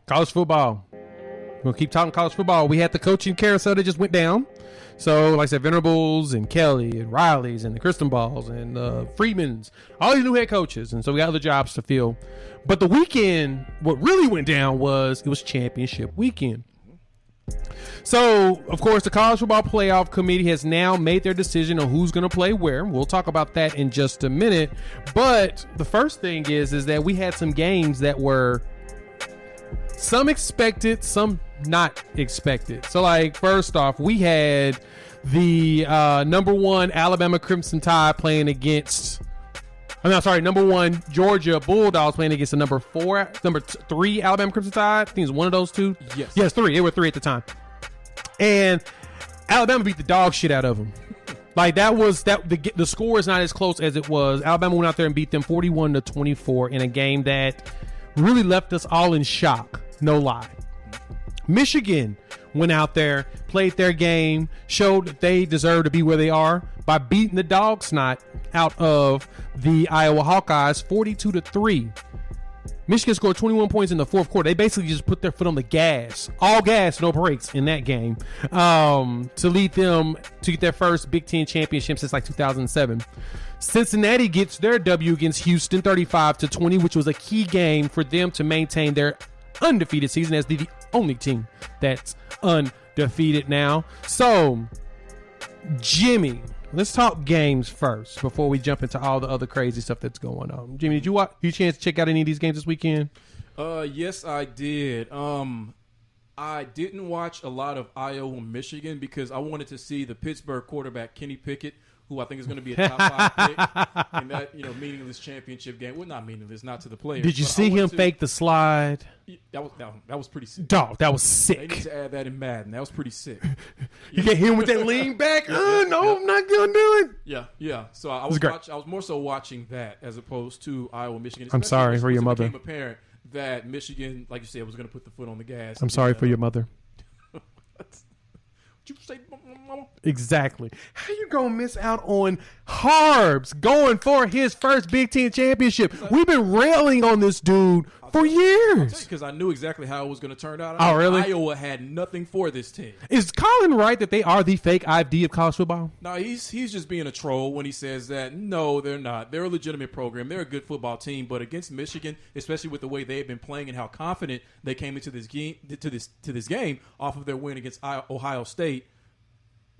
College football. We'll keep talking college football. We had the coaching carousel that just went down. So, like I said, Venerables and Kelly and Riley's and the Cristenballs and Freedmans, all these new head coaches. And so we got other jobs to fill. But the weekend, what really went down was championship weekend. So, of course, the College Football Playoff Committee has now made their decision on who's going to play where. We'll talk about that in just a minute. But the first thing is that we had some games that were some expected, some not expected. So, like, first off, we had the number one Alabama Crimson Tide playing against, number one Georgia Bulldogs playing against the number three Alabama Crimson Tide. I think it's one of those two. Yes, three. They were three at the time. And Alabama beat the dog shit out of them. Like, the score is not as close as it was. Alabama went out there and beat them 41-24 in a game that really left us all in shock. No lie. Michigan went out there, played their game, showed that they deserve to be where they are by beating the dog snot out of the Iowa Hawkeyes 42-3. Michigan scored 21 points in the fourth quarter. They basically just put their foot on the gas, all gas, no brakes in that game, to lead them to get their first Big Ten championship since like 2007. Cincinnati gets their W against Houston 35-20, which was a key game for them to maintain their undefeated season as the only team that's undefeated now. So, Jimmy, let's talk games first before we jump into all the other crazy stuff that's going on. Jimmy, did you have a chance to check out any of these games this weekend? Yes, I did. I didn't watch a lot of Iowa, Michigan because I wanted to see the Pittsburgh quarterback Kenny Pickett, who I think is going to be a top 5 pick in that meaningless championship game. Well, not meaningless, not to the players. Did you see him fake the slide? That was pretty sick. Dog, that was sick. They need to add that in Madden. That was pretty sick. You get him with that lean back. No, I'm not going to do it. Yeah. So I was more so watching that as opposed to Iowa, Michigan. I'm sorry for your mother. It became apparent that Michigan, like you said, was going to put the foot on the gas. I'm sorry for your mother. You say, Mama? Exactly. How you gonna miss out on Harbs going for his first Big Ten championship? We've been railing on this dude for years. Because I knew exactly how it was going to turn out. Really? Iowa had nothing for this team. Is Colin right that they are the fake ID of college football? No, he's just being a troll when he says that. No, they're not. They're a legitimate program. They're a good football team. But against Michigan, especially with the way they've been playing and how confident they came into this game, to this game off of their win against Ohio State,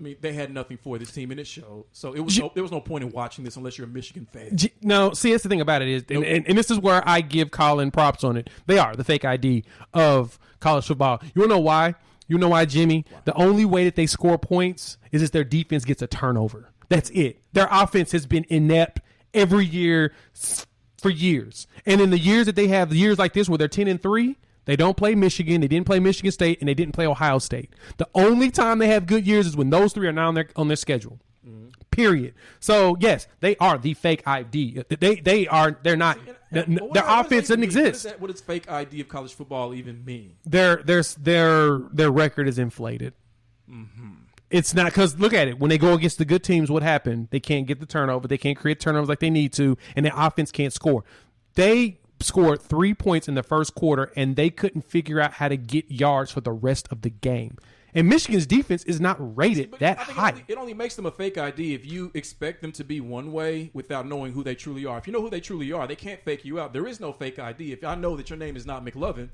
I mean, they had nothing for this team in it showed. So there was no point in watching this unless you're a Michigan fan. No, see, that's the thing about it is, and this is where I give Colin props on it. They are the fake ID of college football. You want to know why? You know why, Jimmy? Wow. The only way that they score points is if their defense gets a turnover. That's it. Their offense has been inept every year for years. And in the years that they have, years like this where they're 10-3, they don't play Michigan. They didn't play Michigan State, and they didn't play Ohio State. The only time they have good years is when those three are now on their schedule. Mm-hmm. Period. So yes, they are the fake ID. They are. They're not. Their offense doesn't exist. What does fake ID of college football even mean? Their record is inflated. Mm-hmm. It's not because look at it. When they go against the good teams, what happened? They can't get the turnover. They can't create turnovers like they need to, and their offense can't score. They scored 3 points in the first quarter, and they couldn't figure out how to get yards for the rest of the game. And Michigan's defense is not rated that high. It only makes them a fake ID if you expect them to be one way without knowing who they truly are. If you know who they truly are, they can't fake you out. There is no fake ID. If I know that your name is not McLovin,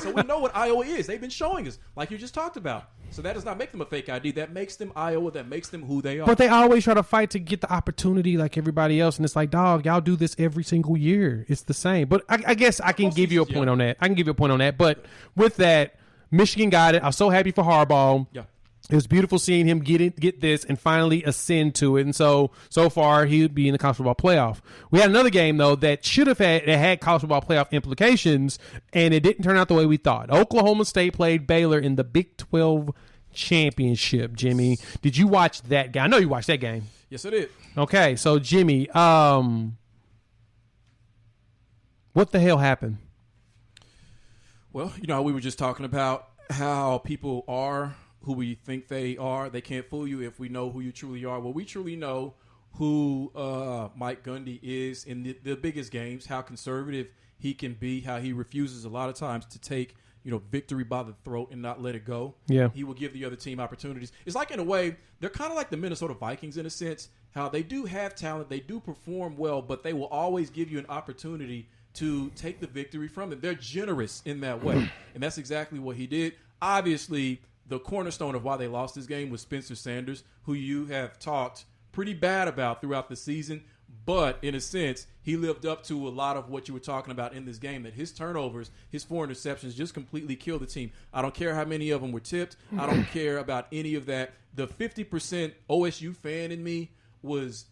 so we know what Iowa is. They've been showing us, like you just talked about. So that does not make them a fake ID. That makes them Iowa. That makes them who they are. But they always try to fight to get the opportunity like everybody else. And it's like, dog, y'all do this every single year. It's the same. But I guess I can give you a point on that. I can give you a point on that. But with that, Michigan got it. I was so happy for Harbaugh. Yeah. It was beautiful seeing him get this and finally ascend to it. And so far, he would be in the college football playoff. We had another game, though, that should have had college football playoff implications, and it didn't turn out the way we thought. Oklahoma State played Baylor in the Big 12 Championship, Jimmy. Did you watch that game? I know you watched that game. Yes, I did. Okay, so, Jimmy, what the hell happened? Well, we were just talking about how people are who we think they are. They can't fool you if we know who you truly are. Well, we truly know who Mike Gundy is in the biggest games, how conservative he can be, how he refuses a lot of times to take victory by the throat and not let it go. Yeah. He will give the other team opportunities. It's like, in a way, they're kind of like the Minnesota Vikings in a sense, how they do have talent, they do perform well, but they will always give you an opportunity to take the victory from them. They're generous in that way, and that's exactly what he did. Obviously, the cornerstone of why they lost this game was Spencer Sanders, who you have talked pretty bad about throughout the season, but in a sense, he lived up to a lot of what you were talking about in this game, that his turnovers, his 4 interceptions just completely killed the team. I don't care how many of them were tipped. I don't care about any of that. The 50% OSU fan in me was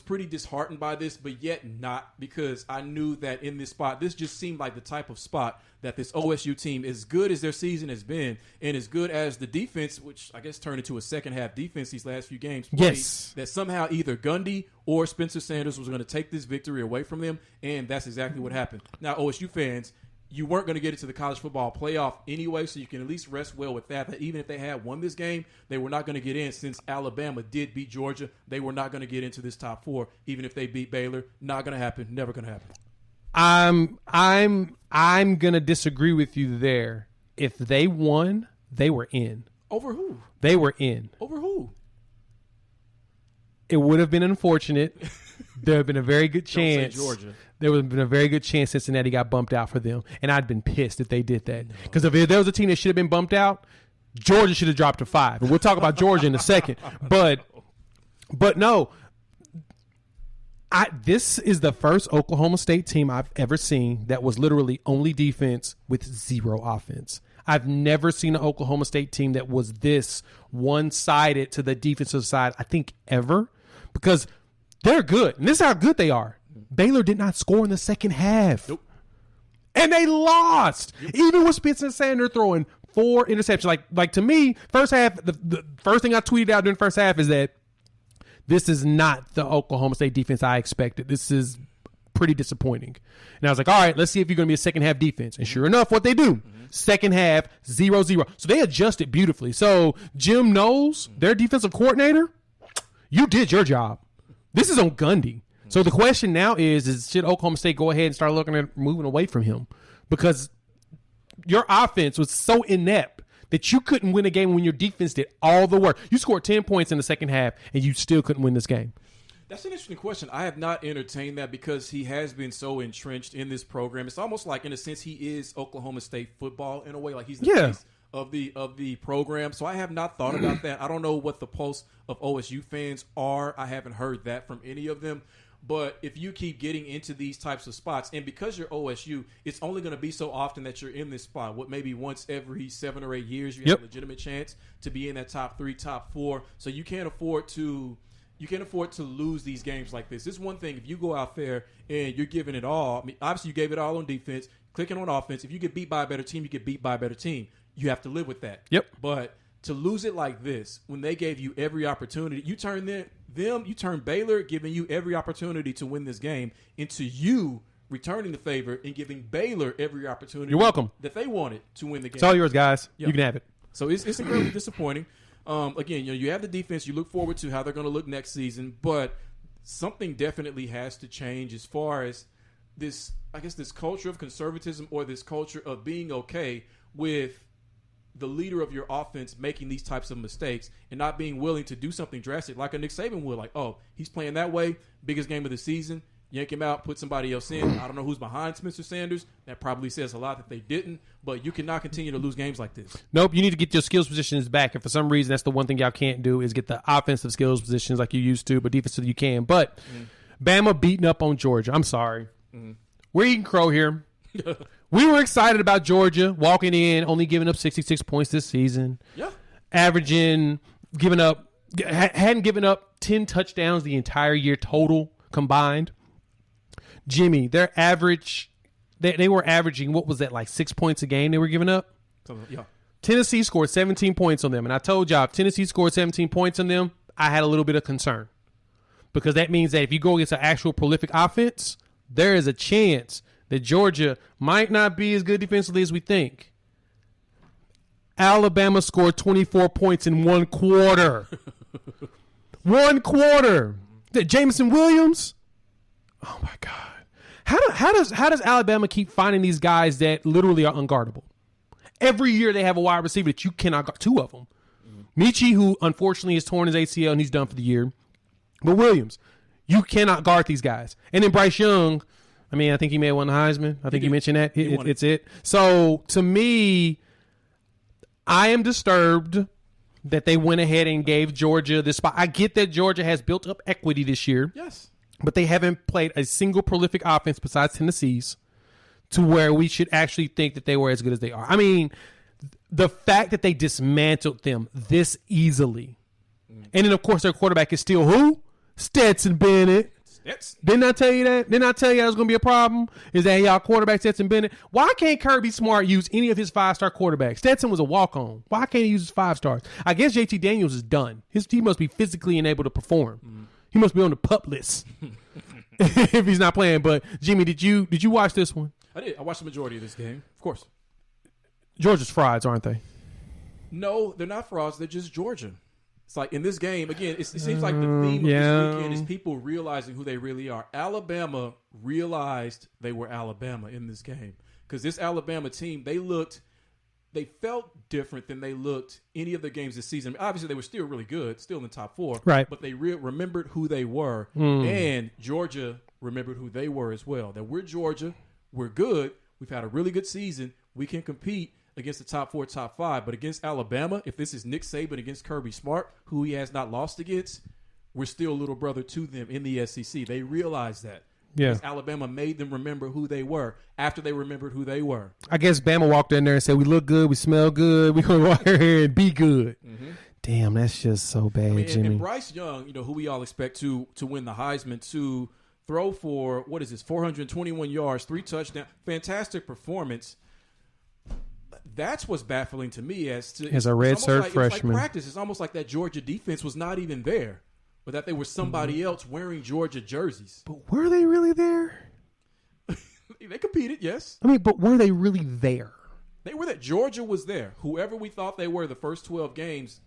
pretty disheartened by this, but yet not, because I knew that in this spot, this just seemed like the type of spot that this OSU team, as good as their season has been, and as good as the defense, which I guess turned into a second-half defense these last few games, played, yes, that somehow either Gundy or Spencer Sanders was going to take this victory away from them, and that's exactly what happened. Now, OSU fans, you weren't going to get into the college football playoff anyway, so you can at least rest well with that even if they had won this game, they were not going to get in. Since Alabama did beat Georgia, they were not going to get into this top 4, even if they beat Baylor. Not going to happen. Never going to happen. I'm going to disagree with you there. If they won, they were in. Over who? They were in. Over who? It would have been unfortunate. There would have been a very good chance. Don't say Georgia. There would have been a very good chance Cincinnati got bumped out for them. And I'd been pissed if they did that. Because if there was a team that should have been bumped out, Georgia should have dropped to 5. And we'll talk about Georgia in a second. But no, this is the first Oklahoma State team I've ever seen that was literally only defense with 0 offense. I've never seen an Oklahoma State team that was this one-sided to the defensive side, I think, ever. Because they're good. And this is how good they are. Baylor did not score in the second half. Nope. And they lost. Yep. Even with Spencer Sanders throwing 4 interceptions. Like to me, first half, the first thing I tweeted out during the first half is that this is not the Oklahoma State defense I expected. This is pretty disappointing. And I was like, all right, let's see if you're going to be a second half defense. And sure enough, what they do, second half, 0-0. So they adjusted beautifully. So Jim Knowles, their defensive coordinator, you did your job. This is on Gundy. So the question now is should Oklahoma State go ahead and start looking at moving away from him? Because your offense was so inept that you couldn't win a game when your defense did all the work. You scored 10 points in the second half, and you still couldn't win this game. That's an interesting question. I have not entertained that because he has been so entrenched in this program. It's almost like, in a sense, he is Oklahoma State football in a way. Like he's the face of the program. So I have not thought about that. I don't know what the pulse of OSU fans are. I haven't heard that from any of them. But if you keep getting into these types of spots, and because you're OSU, it's only going to be so often that you're in this spot. What, maybe once every 7 or 8 years you have a legitimate chance to be in that top 3, top 4. So you can't afford to lose these games like this. It's one thing if you go out there and you're giving it all. I mean, obviously you gave it all on defense, clicking on offense. If you get beat by a better team, you get beat by a better team. You have to live with that. Yep. But to lose it like this, when they gave you every opportunity, you turn you turn Baylor giving you every opportunity to win this game into you returning the favor and giving Baylor every opportunity. You're welcome. That they wanted to win the game. It's all yours, guys. Yep. You can have it. So it's incredibly disappointing. Again, you have the defense. You look forward to how they're going to look next season, but something definitely has to change as far as this, I guess, this culture of conservatism or this culture of being okay with the leader of your offense making these types of mistakes and not being willing to do something drastic like a Nick Saban would. Like, oh, he's playing that way, biggest game of the season, yank him out, put somebody else in. I don't know who's behind Spencer Sanders. That probably says a lot that they didn't, but you cannot continue to lose games like this. Nope, you need to get your skills positions back. And for some reason, that's the one thing y'all can't do is get the offensive skills positions like you used to, but defensive you can. But Bama beating up on Georgia. I'm sorry. We're eating crow here. We were excited about Georgia walking in, only giving up 66 points this season. Yeah. Hadn't given up 10 touchdowns the entire year total combined. Jimmy, their average, they were averaging, what was that, like 6 points a game they were giving up? Yeah. Tennessee scored 17 points on them. And I told y'all, if Tennessee scored 17 points on them, I had a little bit of concern. Because that means that if you go against an actual prolific offense, there is a chance that Georgia might not be as good defensively as we think. Alabama scored 24 points in one quarter. 1 quarter. That Jameson Williams. Oh my God. How does Alabama keep finding these guys that literally are unguardable? Every year they have a wide receiver that you cannot guard. 2 of them. Michi, who unfortunately has torn his ACL and he's done for the year. But Williams, you cannot guard these guys. And then Bryce Young, I mean, I think he may have won the Heisman. I think you mentioned that. It's it. So to me, I am disturbed that they went ahead and gave Georgia this spot. I get that Georgia has built up equity this year. Yes. But they haven't played a single prolific offense besides Tennessee's to where we should actually think that they were as good as they are. I mean, the fact that they dismantled them this easily. And then, of course, their quarterback is still who? Stetson Bennett. Didn't I tell you that? Didn't I tell you that was going to be a problem? Is that y'all quarterback Stetson Bennett? Why can't Kirby Smart use any of his 5-star quarterbacks? Stetson was a walk-on. Why can't he use his 5 stars? I guess JT Daniels is done. He must be physically unable to perform. He must be on the PUP list if he's not playing. But Jimmy, did you watch this one? I did. I watched the majority of this game, of course. Georgia's frauds, aren't they? No, they're not frauds. They're just Georgia. It's like in this game, again, it seems like the theme of this weekend is people realizing who they really are. Alabama realized they were Alabama in this game because this Alabama team, they felt different than they looked any of the games this season. Obviously, they were still really good, still in the top 4. Right. But they remembered who they were, and Georgia remembered who they were as well. That we're Georgia, we're good, we've had a really good season, we can compete against the top 4, top 5. But against Alabama, if this is Nick Saban against Kirby Smart, who he has not lost against, we're still little brother to them in the SEC. They realize that. Yeah. Because Alabama made them remember who they were after they remembered who they were. I guess Bama walked in there and said, we look good, we smell good, we're going to walk here and be good. Mm-hmm. Damn, that's just so bad, Jimmy. And Bryce Young, who we all expect to win the Heisman, to throw for, 421 yards, 3 touchdowns, fantastic performance. That's what's baffling to me as a redshirt freshman. It's like practice. It's almost like that Georgia defense was not even there, but that they were somebody else wearing Georgia jerseys. But were they really there? They competed, yes. I mean, but were they really there? They were there. Georgia was there. Whoever we thought they were the first 12 games,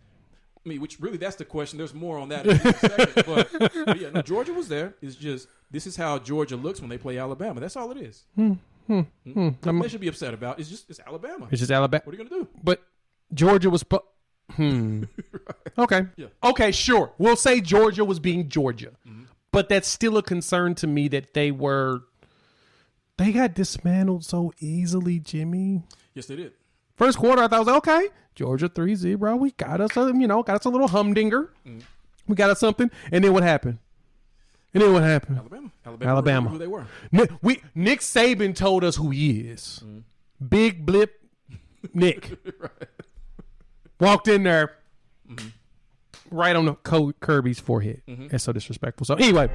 I mean, which really that's the question. There's more on that in a second. But yeah, no, Georgia was there. It's just this is how Georgia looks when they play Alabama. That's all it is. Nothing they should be upset about. It's Alabama. It's just Alabama. What are you going to do? But Georgia was right. Okay. Yeah. Okay, sure. We'll say Georgia was being Georgia. Mm-hmm. But that's still a concern to me that they got dismantled so easily, Jimmy. Yes, they did. First quarter, I thought, I was like, okay, Georgia 3-0. We got us a little humdinger. We got us something. And then what happened? Alabama. Who they were. Nick Saban told us who he is. Big blip Nick. Right. Walked in there right on the Kirby's forehead. That's so disrespectful. So anyway.